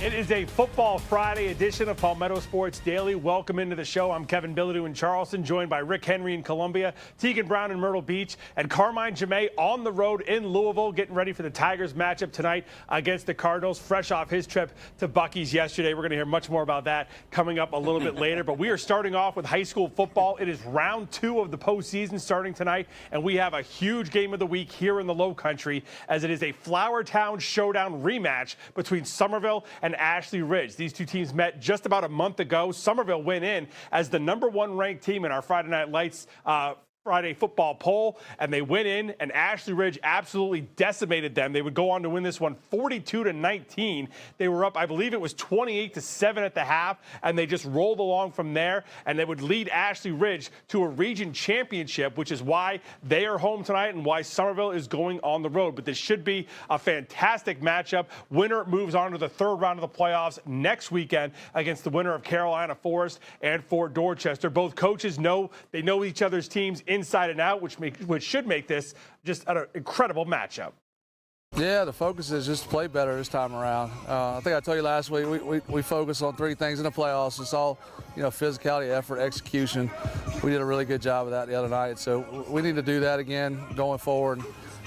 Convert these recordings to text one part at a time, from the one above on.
It is a Football Friday edition of Palmetto Sports Daily. Welcome into the show. I'm Kevin Bilodeau in Charleston, joined by Rick Henry in Columbia, Teagan Brown in Myrtle Beach, and Carmine Jamay on the road in Louisville, getting ready for the Tigers matchup tonight against the Cardinals, fresh off his trip to Buc-ee's yesterday. We're going to hear much more about that coming up a little bit later. But we are starting off with high school football. It is round 2 of the postseason starting tonight, and we have a huge game of the week here in the Low Country, as it is a Flourtown Showdown rematch between Summerville and Ashley Ridge. These two teams met just about a month ago. Summerville went in as the #1 ranked team in our Friday Night Lights Friday football poll, and they went in, and Ashley Ridge absolutely decimated them. They would go on to win this one 42-19. They were up, I believe it was 28-7 at the half, and they just rolled along from there, and they would lead Ashley Ridge to a region championship, which is why they are home tonight and why Summerville is going on the road. But this should be a fantastic matchup. Winner moves on to the 3rd round of the playoffs next weekend against the winner of Carolina Forest and Fort Dorchester. Both coaches know each other's teams inside and out, which should make this just an incredible matchup. Yeah, the focus is just to play better this time around. I think I told you last week we focus on 3 things in the playoffs. It's all, physicality, effort, execution. We did a really good job of that the other night, so we need to do that again going forward.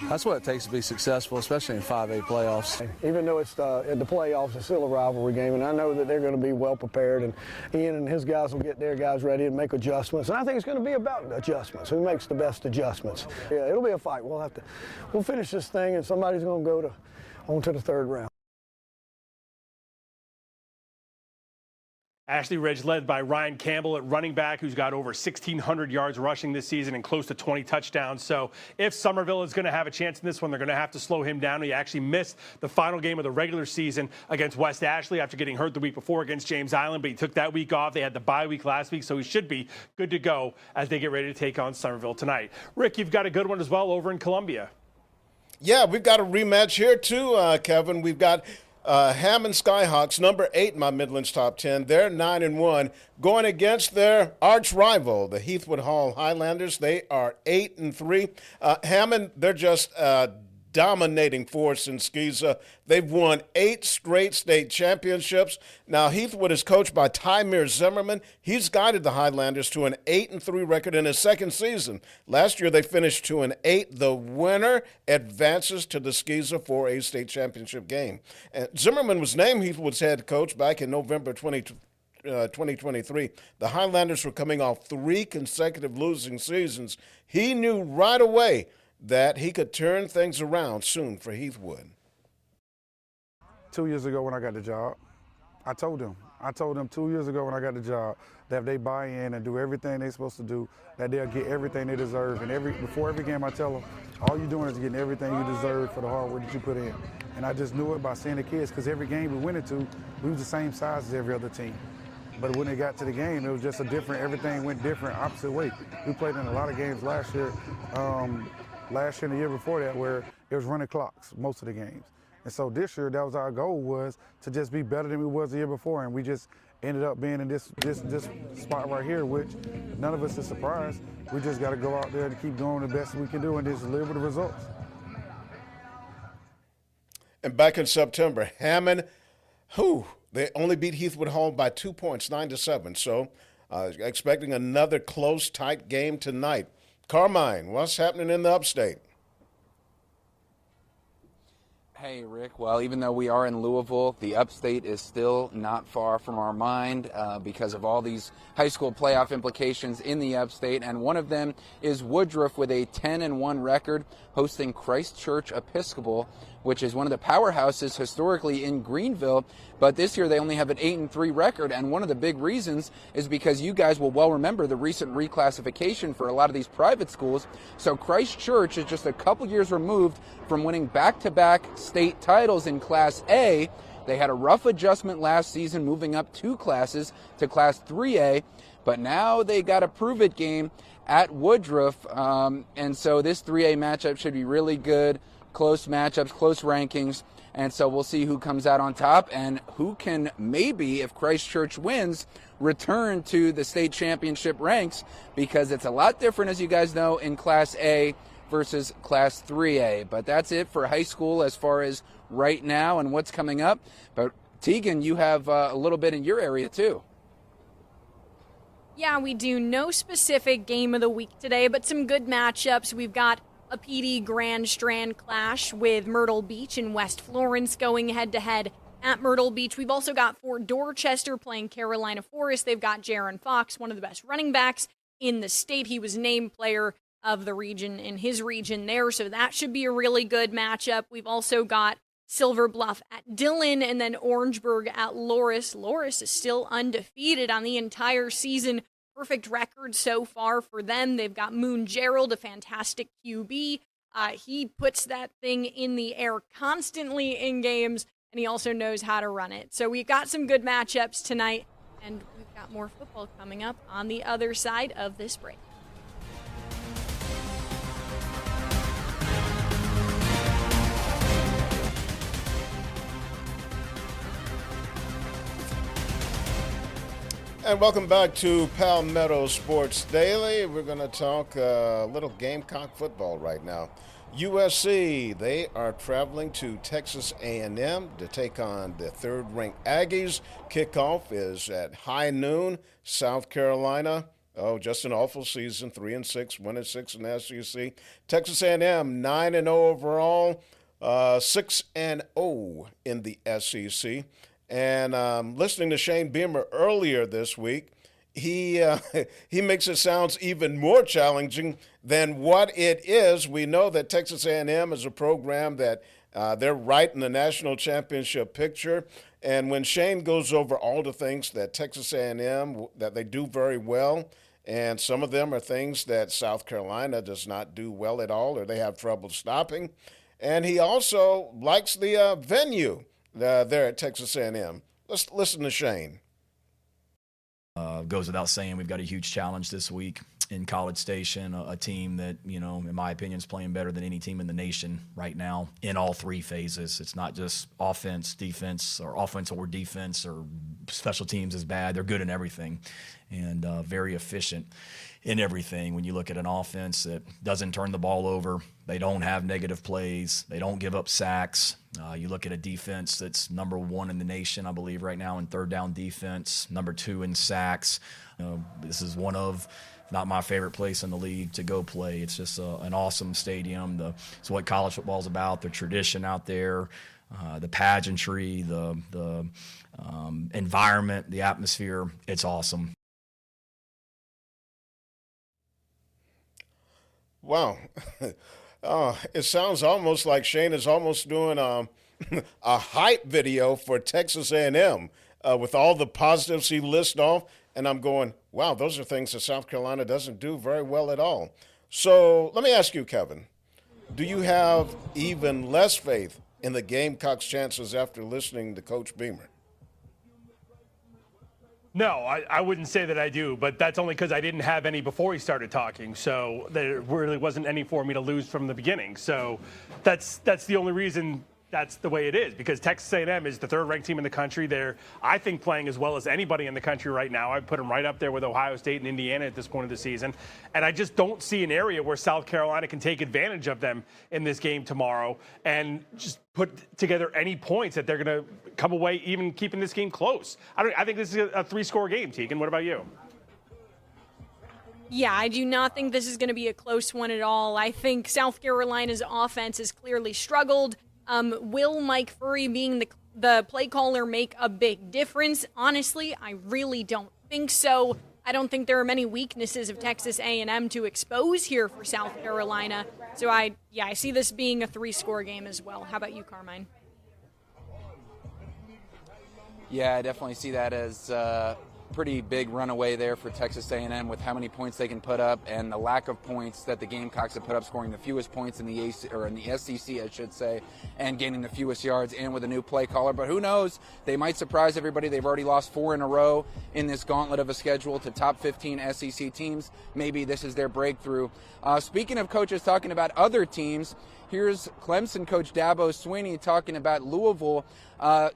That's what it takes to be successful, especially in 5A playoffs. Even though it's in the playoffs, it's still a rivalry game, and I know that they're going to be well prepared, and Ian and his guys will get their guys ready and make adjustments. And I think it's going to be about adjustments. Who makes the best adjustments? Yeah, it'll be a fight. We'll finish this thing, and somebody's going to go on to the 3rd round. Ashley Ridge led by Ryan Campbell at running back, who's got over 1,600 yards rushing this season and close to 20 touchdowns. So if Summerville is going to have a chance in this one, they're going to have to slow him down. He actually missed the final game of the regular season against West Ashley after getting hurt the week before against James Island, but he took that week off. They had the bye week last week, so he should be good to go as they get ready to take on Summerville tonight. Rick, you've got a good one as well over in Columbia. Yeah, we've got a rematch here too, Kevin. We've got Hammond Skyhawks, number 8 in my Midlands top 10. They're 9-1, going against their arch rival, the Heathwood Hall Highlanders. They are 8-3. Hammond, they're just dominating force in Skeeza. They've won 8 straight state championships. Now, Heathwood is coached by Tymir Zimmerman. He's guided the Highlanders to an 8-3 record in his 2nd season. Last year, they finished 2-8. The winner advances to the Skeeza 4A state championship game. And Zimmerman was named Heathwood's head coach back in November 2023. The Highlanders were coming off 3 consecutive losing seasons. He knew right away that he could turn things around soon for Heathwood. 2 years ago when I got the job, I told them 2 years ago when I got the job that if they buy in and do everything they're supposed to do, that they'll get everything they deserve. And before every game I tell them, all you're doing is getting everything you deserve for the hard work that you put in. And I just knew it by seeing the kids, because every game we went into, we was the same size as every other team. But when they got to the game, it was just everything went different, opposite way. We played in a lot of games last year and the year before that, where it was running clocks most of the games. And so this year, that was our goal, was to just be better than we was the year before, and we just ended up being in this spot right here, which none of us is surprised. We just got to go out there and keep doing the best we can do and just live with the results. And back in September, Hammond, they only beat Heathwood Hall by 2 points, 9-7. So expecting another close, tight game tonight. Carmine, what's happening in the upstate? Hey, Rick. Well, even though we are in Louisville, the upstate is still not far from our mind because of all these high school playoff implications in the upstate. And one of them is Woodruff with a 10-1 record hosting Christ Church Episcopal, which is one of the powerhouses historically in Greenville. But this year they only have an 8-3 record. And one of the big reasons is because you guys will well remember the recent reclassification for a lot of these private schools. So Christ Church is just a couple years removed from winning back-to-back state titles in Class A. They had a rough adjustment last season, moving up 2 classes to Class 3A, but now they got a prove-it game at Woodruff, and so this 3A matchup should be really good. Close matchups, close rankings, and so we'll see who comes out on top and who can maybe, if Christ Church wins, return to the state championship ranks, because it's a lot different, as you guys know, in Class A versus Class 3A. But that's it for high school as far as right now and what's coming up. But Teagan, you have a little bit in your area too. Yeah, we do. No specific game of the week today, but some good matchups. We've got a PD Grand Strand clash with Myrtle Beach and West Florence going head-to-head at Myrtle Beach. We've also got Fort Dorchester playing Carolina Forest. They've got Jaron Fox, one of the best running backs in the state. He was named player of the region in his region there, so that should be a really good matchup. We've also got Silver Bluff at Dillon and then Orangeburg at Loris. Loris is still undefeated on the entire season. Perfect record so far for them. They've got Moon Gerald, a fantastic QB. He puts that thing in the air constantly in games, and he also knows how to run it. So we've got some good matchups tonight, and we've got more football coming up on the other side of this break. And welcome back to Palmetto Sports Daily. We're going to talk a little Gamecock football right now. USC, they are traveling to Texas A&M to take on the third-ranked Aggies. Kickoff is at high noon. South Carolina, just an awful season, 3-6, 1-6 in the SEC. Texas A&M, 9-0 overall, 6-0 in the SEC. And listening to Shane Beamer earlier this week, he makes it sound even more challenging than what it is. We know that Texas A&M is a program that they're right in the national championship picture. And when Shane goes over all the things that Texas A&M, that they do very well, and some of them are things that South Carolina does not do well at all, or they have trouble stopping. And he also likes the venue there at Texas A&M. Let's listen to Shane. Goes without saying, we've got a huge challenge this week in College Station, a team that, in my opinion, is playing better than any team in the nation right now in all three phases. It's not just offense, defense, or offense or defense, or special teams is bad. They're good in everything and very efficient in everything. When you look at an offense that doesn't turn the ball over, they don't have negative plays, they don't give up sacks. You look at a defense that's number one in the nation, I believe, right now in third down defense, number 2 in sacks. This is one of, not my favorite place in the league to go play. It's just an awesome stadium. It's what college football is about, the tradition out there, the pageantry, the environment, the atmosphere. It's awesome. Wow. It sounds almost like Shane is almost doing a hype video for Texas A&M with all the positives he lists off. And I'm going, wow, those are things that South Carolina doesn't do very well at all. So let me ask you, Kevin, do you have even less faith in the Gamecocks' chances after listening to Coach Beamer? No, I wouldn't say that I do, but that's only because I didn't have any before he started talking. So there really wasn't any for me to lose from the beginning. So that's the only reason that's the way it is, because Texas A&M is the third-ranked team in the country. They're, I think, playing as well as anybody in the country right now. I'd put them right up there with Ohio State and Indiana at this point of the season. And I just don't see an area where South Carolina can take advantage of them in this game tomorrow and just put together any points that they're going to come away even keeping this game close. I think this is a 3-score game, Teagan. What about you? Yeah, I do not think this is going to be a close one at all. I think South Carolina's offense has clearly struggled. Will Mike Furry being the play caller make a big difference? Honestly, I really don't think so. I don't think there are many weaknesses of Texas A&M to expose here for South Carolina. So I see this being a 3-score game as well. How about you, Carmine? Yeah, I definitely see that as pretty big runaway there for Texas A&M with how many points they can put up and the lack of points that the Gamecocks have put up, scoring the fewest points in the SEC, I should say, and gaining the fewest yards, and with a new play caller. But who knows? They might surprise everybody. They've already lost 4 in a row in this gauntlet of a schedule to top 15 SEC teams. Maybe this is their breakthrough. Speaking of coaches talking about other teams, here's Clemson coach Dabo Swinney talking about Louisville,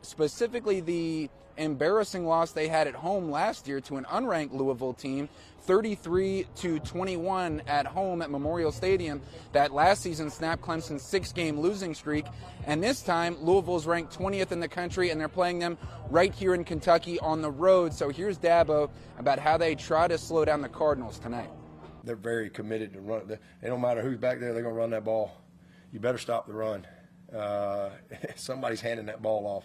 specifically the embarrassing loss they had at home last year to an unranked Louisville team, 33-21 at home at Memorial Stadium. That last season snapped Clemson's 6-game losing streak. And this time, Louisville's ranked 20th in the country, and they're playing them right here in Kentucky on the road. So here's Dabo about how they try to slow down the Cardinals tonight. They're very committed to run. It don't matter who's back there, they're going to run that ball. You better stop the run. Somebody's handing that ball off.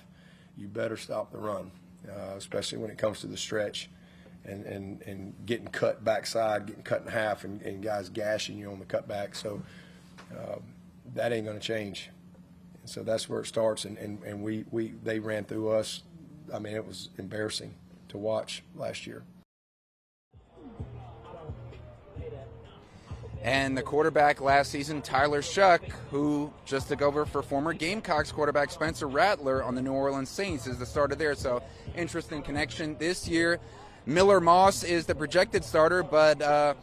You better stop the run, especially when it comes to the stretch and getting cut backside, getting cut in half, and guys gashing you on the cutback. So that ain't going to change. And so that's where it starts. And they ran through us. I mean, it was embarrassing to watch last year. And the quarterback last season, Tyler Shuck, who just took over for former Gamecocks quarterback Spencer Rattler on the New Orleans Saints, is the starter there. So interesting connection this year. Miller Moss is the projected starter, but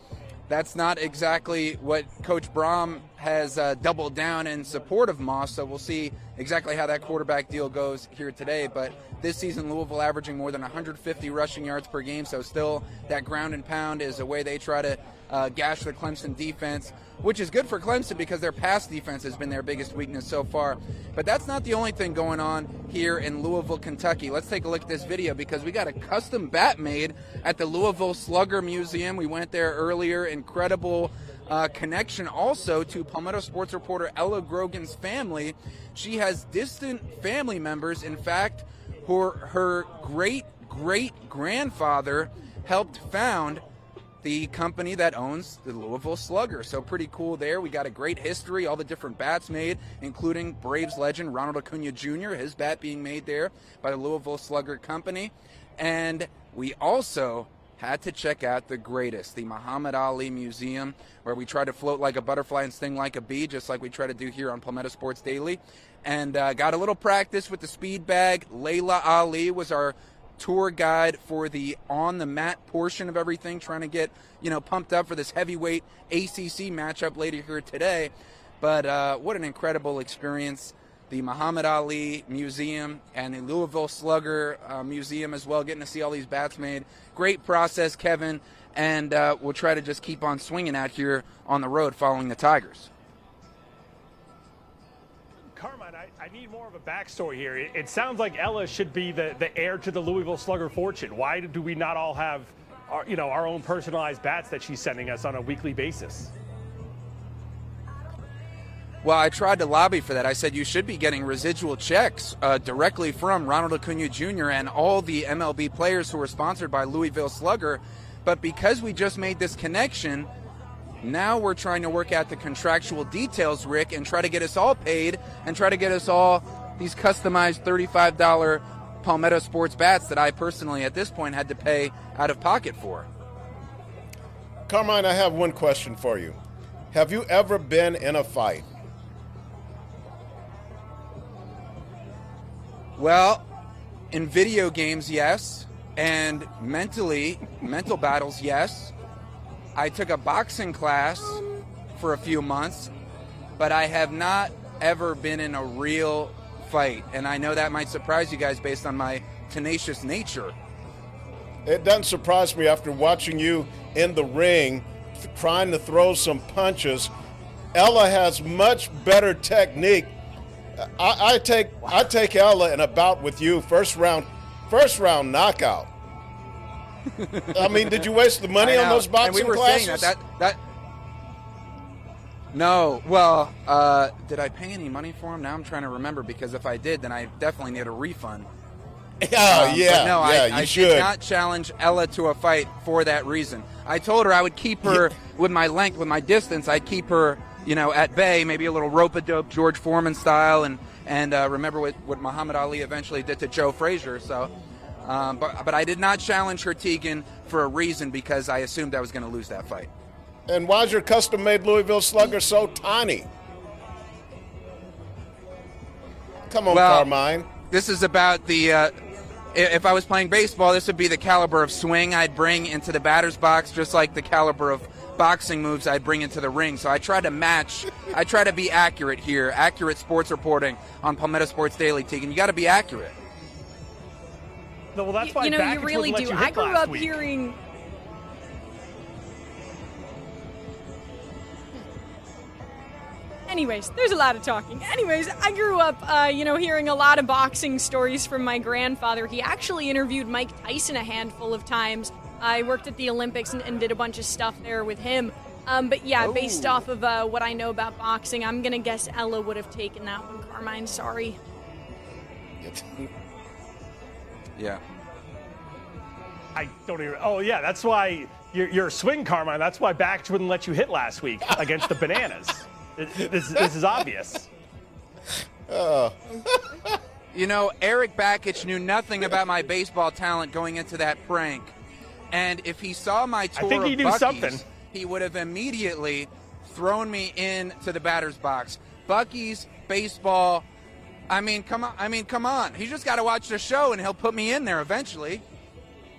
that's not exactly what Coach Brom has doubled down in support of Moss. So we'll see exactly how that quarterback deal goes here today. But this season, Louisville averaging more than 150 rushing yards per game. So still that ground and pound is a way they try to gash the Clemson defense, which is good for Clemson because their pass defense has been their biggest weakness so far. But that's not the only thing going on here in Louisville, Kentucky. Let's take a look at this video because we got a custom bat made at the Louisville Slugger Museum. We went there earlier. Incredible connection also to Palmetto Sports reporter Ella Grogan's family. She has distant family members. In fact, her great-great-grandfather helped found the company that owns the Louisville Slugger. So pretty cool there. We got a great history, all the different bats made, including Braves legend Ronald Acuna Jr., his bat being made there by the Louisville Slugger Company. And we also had to check out the greatest, the Muhammad Ali Museum, where we try to float like a butterfly and sting like a bee, just like we try to do here on Palmetto Sports Daily. And got a little practice with the speed bag. Layla Ali was our tour guide for the on-the-mat portion of everything, trying to get, pumped up for this heavyweight ACC matchup later here today. But what an incredible experience. The Muhammad Ali Museum and the Louisville Slugger Museum as well, getting to see all these bats made. Great process, Kevin, and we'll try to just keep on swinging out here on the road following the Tigers. Carmine, I need more of a backstory here. It sounds like Ella should be the heir to the Louisville Slugger fortune. Why do we not all have our own personalized bats that she's sending us on a weekly basis? Well, I tried to lobby for that. I said you should be getting residual checks directly from Ronald Acuna Jr. and all the MLB players who are sponsored by Louisville Slugger. But because we just made this connection, now we're trying to work out the contractual details, Rick, and try to get us all paid and try to get us all these customized $35 Palmetto Sports bats that I personally at this point had to pay out of pocket for. Carmine, I have one question for you. Have you ever been in a fight? Well, in video games, yes, and mental battles, yes. I took a boxing class for a few months, but I have not ever been in a real fight, and I know that might surprise you guys based on my tenacious nature. It doesn't surprise me after watching you in the ring trying to throw some punches. Ella has much better technique. I take Ella in a bout with you, first round knockout. I mean, did you waste the money on those boxing classes? Saying that no. Well, did I pay any money for them? Now I'm trying to remember, because if I did, then I definitely need a refund. I did not challenge Ella to a fight for that reason. I told her I would keep her with my length, with my distance. I'd keep her, at bay, maybe a little rope-a-dope George Foreman style, and remember what Muhammad Ali eventually did to Joe Frazier. So, but I did not challenge her, Teagan, for a reason, because I assumed I was going to lose that fight. And why is your custom-made Louisville Slugger so tiny? Come on, Carmine. This is about the. If I was playing baseball, this would be the caliber of swing I'd bring into the batter's box, just like the caliber of boxing moves I'd bring into the ring. So I try to match. I try to be accurate here. Accurate sports reporting on Palmetto Sports Daily, Teagan. You got to be accurate. Well, that's why you Bakich really wouldn't do. let you I hit grew last up week. hearing. Anyways, there's a lot of talking. Anyways, I grew up, hearing a lot of boxing stories from my grandfather. He actually interviewed Mike Tyson a handful of times. I worked at the Olympics and did a bunch of stuff there with him. But yeah, based off of what I know about boxing, I'm going to guess Ella would have taken that one, Carmine. Sorry. Yeah. I don't even. Oh, yeah, that's why you're a swing, Carmine. That's why Bakich wouldn't let you hit last week against the Bananas. This is obvious. Eric Bakich knew nothing about my baseball talent going into that prank. And if he saw my tour I think he of knew Buc-ee's, something. he would have immediately thrown me into the batter's box. Buc-ee's, baseball. I mean, come on. He just got to watch the show, and he'll put me in there eventually.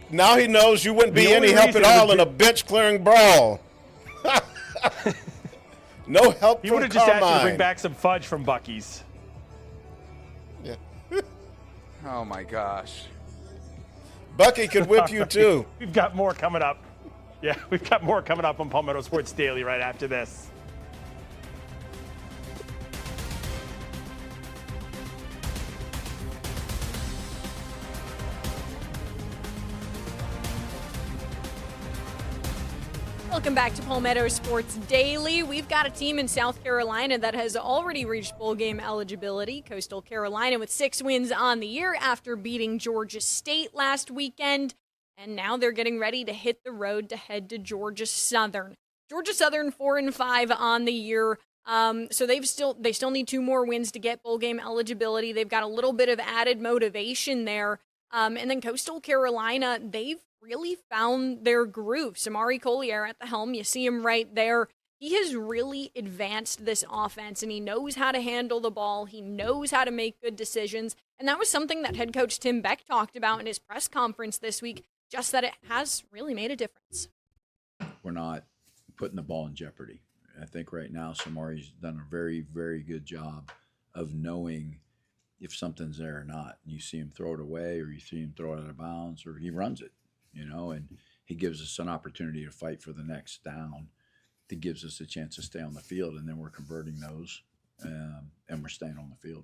Now he knows you wouldn't be The any only help at reason all in a bench-clearing brawl. No help He from would have just asked you to Carmine. bring back some fudge from Buc-ee's. Yeah. Oh, my gosh. Bucky could whip you, too. We've got more coming up. Yeah, we've got more coming up on Palmetto Sports Daily right after this. Welcome back to Palmetto Sports Daily. We've got a team in South Carolina that has already reached bowl game eligibility. Coastal Carolina with 6 wins on the year after beating Georgia State last weekend. And now they're getting ready to hit the road to head to Georgia Southern. Georgia Southern 4-5 on the year. So they still need 2 more wins to get bowl game eligibility. They've got a little bit of added motivation there. And then Coastal Carolina, they've really found their groove. Samari Collier at the helm. You see him right there. He has really advanced this offense, and he knows how to handle the ball. He knows how to make good decisions. And that was something that head coach Tim Beck talked about in his press conference this week, just that it has really made a difference. We're not putting the ball in jeopardy. I think right now Samari's done a very, very good job of knowing if something's there or not. You see him throw it away, or you see him throw it out of bounds, or he runs it, and he gives us an opportunity to fight for the next down. That gives us a chance to stay on the field, and then we're converting those, and we're staying on the field.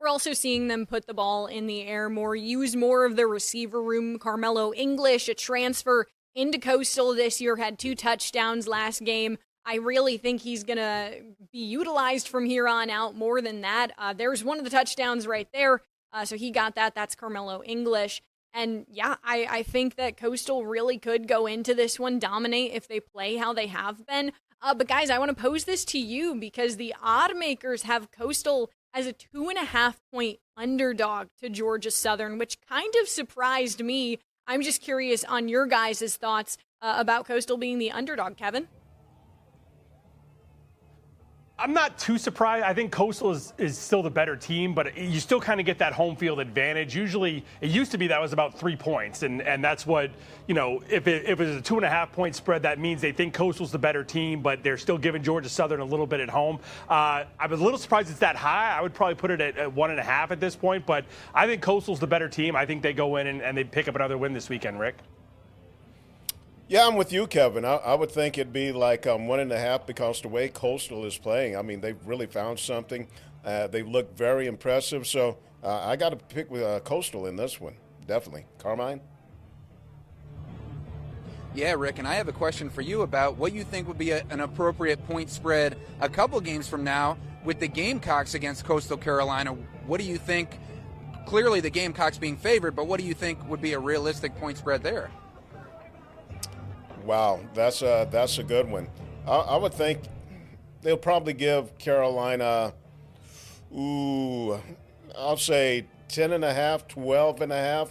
We're also seeing them put the ball in the air more, use more of the receiver room. Carmelo English, a transfer into Coastal this year, had 2 touchdowns last game. I really think he's going to be utilized from here on out more than that. There's one of the touchdowns right there. So he got that. That's Carmelo English. And yeah, I think that Coastal really could go into this one, dominate if they play how they have been. But guys, I want to pose this to you because the odd makers have Coastal as a 2.5-point underdog to Georgia Southern, which kind of surprised me. I'm just curious on your guys' thoughts about Coastal being the underdog, Kevin. I'm not too surprised. I think Coastal is still the better team, but you still kind of get that home field advantage. Usually, it used to be that was about 3 points, and that's what, if it was a 2.5-point spread, that means they think Coastal's the better team, but they're still giving Georgia Southern a little bit at home. I was a little surprised it's that high. I would probably put it at 1.5 at this point, but I think Coastal's the better team. I think they go in and they pick up another win this weekend, Rick. Yeah, I'm with you, Kevin. I would think it'd be like 1.5 because the way Coastal is playing, I mean, they've really found something. They look very impressive. So I got to pick with Coastal in this one, definitely. Carmine? Yeah, Rick, and I have a question for you about what you think would be an appropriate point spread a couple games from now with the Gamecocks against Coastal Carolina. What do you think? Clearly the Gamecocks being favored, but what do you think would be a realistic point spread there? Wow, that's a good one. I would think they'll probably give Carolina, I'll say 10.5, 12.5.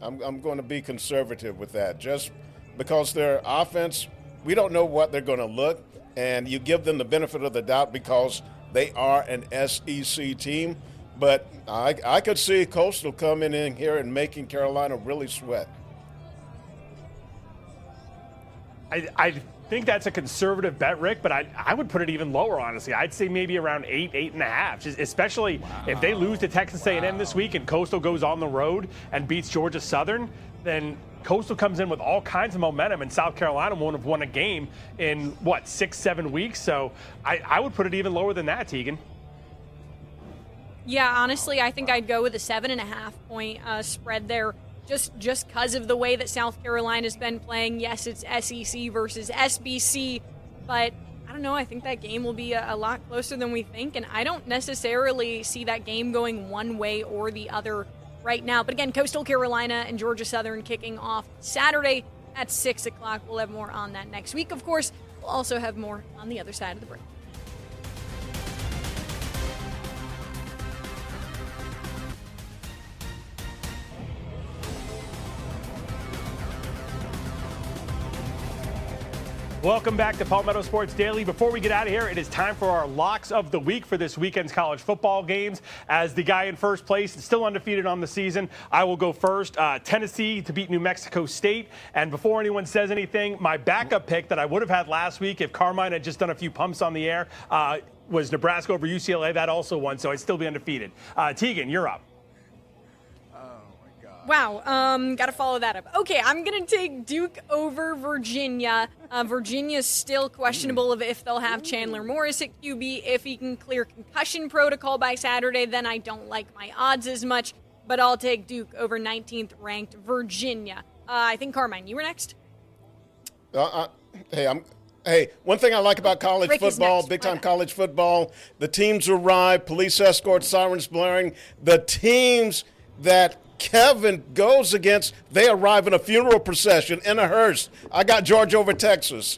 I'm going to be conservative with that, just because their offense, we don't know what they're going to look, and you give them the benefit of the doubt because they are an SEC team. But I could see Coastal coming in here and making Carolina really sweat. think that's a conservative bet, Rick, but I would put it even lower, honestly. I'd say maybe around 8.5, especially if they lose to Texas A&M this week and Coastal goes on the road and beats Georgia Southern, then Coastal comes in with all kinds of momentum, and South Carolina won't have won a game in, 6-7 weeks? So I would put it even lower than that, Teagan. Yeah, honestly, I think I'd go with a 7.5 point spread there, just because of the way that South Carolina's been playing. Yes, it's SEC versus SBC, but I don't know. I think that game will be a lot closer than we think, and I don't necessarily see that game going one way or the other right now. But again, Coastal Carolina and Georgia Southern kicking off Saturday at 6 o'clock. We'll have more on that next week. Of course, we'll also have more on the other side of the break. Welcome back to Palmetto Sports Daily. Before we get out of here, it is time for our locks of the week for this weekend's college football games. As the guy in first place, still undefeated on the season, I will go first. Tennessee to beat New Mexico State. And before anyone says anything, my backup pick that I would have had last week if Carmine had just done a few pumps on the air was Nebraska over UCLA. That also won, so I'd still be undefeated. Teagan, you're up. Wow, gotta follow that up. Okay, I'm gonna take Duke over Virginia. Virginia's still questionable of if they'll have Chandler Morris at QB. If he can clear concussion protocol by Saturday, then I don't like my odds as much, but I'll take Duke over 19th ranked Virginia. I think, Carmine, you were next? Hey, one thing I like about college football, big-time college football, the teams arrive, police escort, sirens blaring. The teams that Kevin goes against, they arrive in a funeral procession in a hearse. I got Georgia over Texas.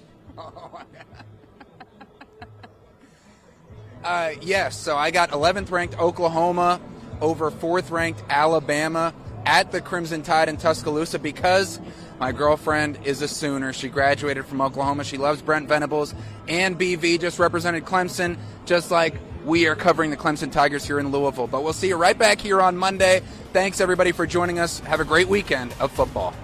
Yes, so I got 11th ranked Oklahoma over 4th ranked Alabama at the Crimson Tide in Tuscaloosa because my girlfriend is a Sooner. She graduated from Oklahoma. She loves Brent Venables, and BV just represented Clemson, just like we are covering the Clemson Tigers here in Louisville. But we'll see you right back here on Monday. Thanks, everybody, for joining us. Have a great weekend of football.